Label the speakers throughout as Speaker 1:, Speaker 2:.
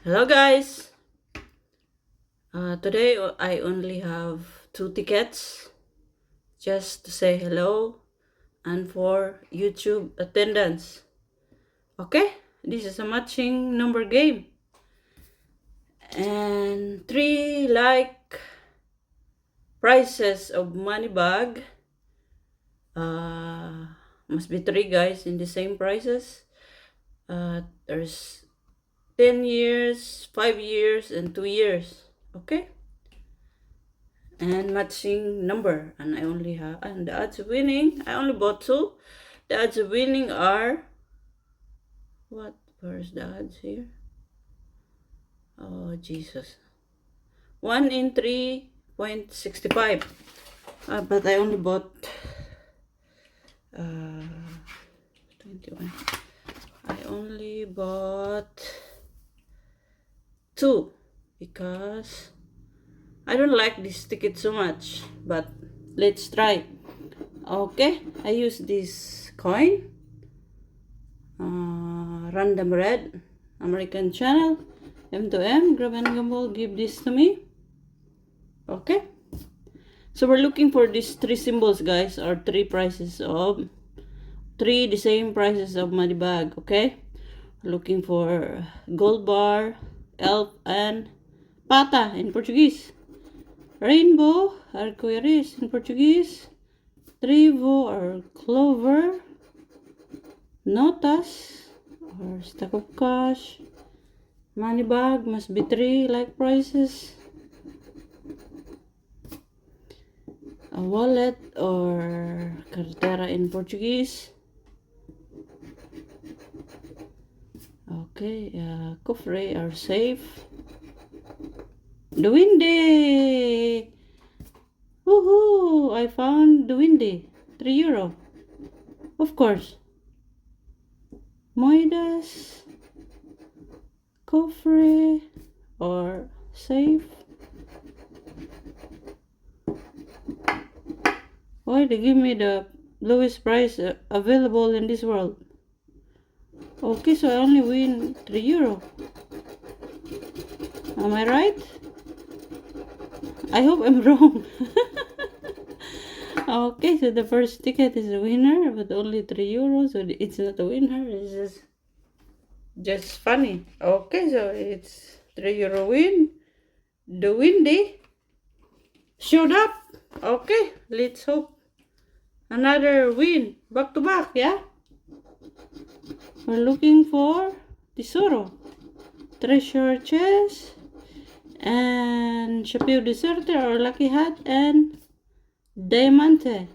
Speaker 1: Hello guys. Today I only have 2 tickets just to say hello and for YouTube attendance. Okay, this is a matching number game and 3 prices of money bag. Must be 3 guys in the same prices. There's 10 years, 5 years, and 2 years. Okay. And matching number, and I only have, and the odds of winning, I only bought 2. The odds of winning are, where's the odds here? Oh Jesus, 1 in 3.65. But I only bought 21. I only bought 2 because I don't like this ticket so much, but let's try. Okay, I use this coin, Random Red, American Channel, M2M, Grab and Gamble, give this to me. Okay, so we're looking for these 3 symbols, guys, or 3 prices of, 3 the same prices of money bag. Okay, we're looking for gold bar, elf, and pata in Portuguese, rainbow, arco-iris in Portuguese, trivo or clover, notas or stack of cash, money bag must be 3 like prices, a wallet or cartera in Portuguese. Okay, cofre or safe. Duende! Woohoo! I found Duende. €3. Of course. Moedas, cofre, or safe. Why they give me the lowest price available in this world? Okay, so I only win €3. Am I right? I hope I'm wrong. Okay, so the first ticket is a winner, but only €3, so it's not a winner. It's just funny. Okay, so it's €3 win. The windy showed up. Okay, let's hope another win back to back. Yeah, we're looking for Tesoro, Treasure Chest, and Shapiro Deserter or Lucky Hat, and Diamante.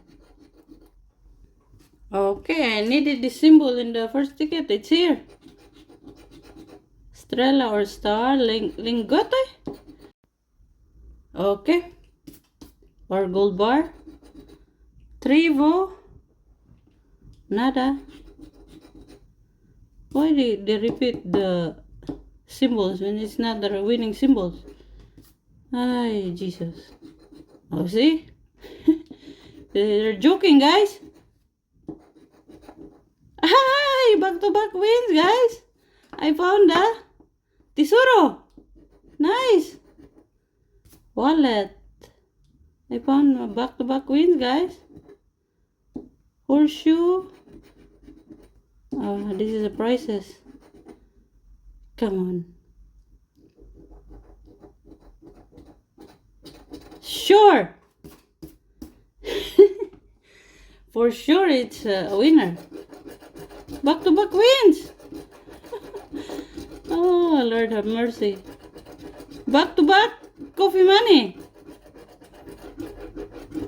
Speaker 1: Okay, I needed the symbol in the first ticket. It's here. Strela or star, lingote. Okay. Or gold bar. Trivo. Nada. Why they repeat the symbols when it's not the winning symbols? Ay, Jesus. Oh, see? They're joking, guys. Hi, back-to-back wins, guys. I found the Tesoro. Nice. Wallet. I found back-to-back wins, guys. Horseshoe. Oh, this is the prices. Come on. Sure. For sure it's a winner. Back-to-back wins. Oh, Lord have mercy. Back-to-back coffee money.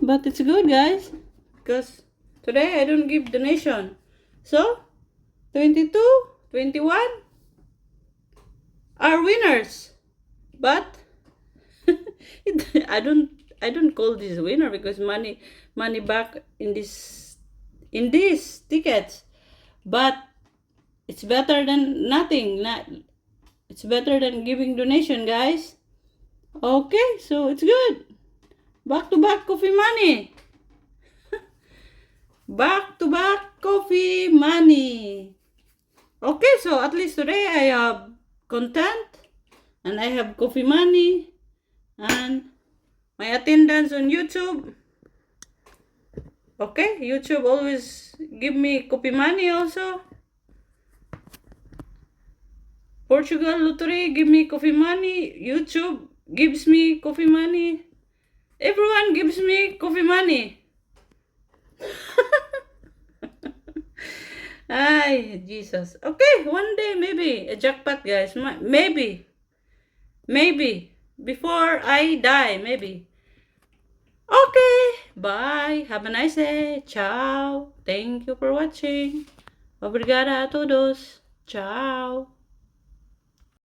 Speaker 1: But it's good, guys, because today I don't give donation. So 22, 21 are winners. But I don't call this winner because money back in these tickets. But it's better than nothing. It's better than giving donation, guys. Okay, so it's good. Back-to-back coffee money. Back-to-back coffee money. Okay, so at least today I have content. And I have coffee money. And my attendance on YouTube. Okay, YouTube always give me coffee money also. Portugal Lottery give me coffee money. YouTube gives me coffee money. Everyone gives me coffee money. Ay, Jesus. Okay, one day maybe a jackpot, guys. Maybe. Maybe. Before I die, maybe. Okay, bye. Have a nice day. Ciao. Thank you for watching. Obrigada a todos. Ciao.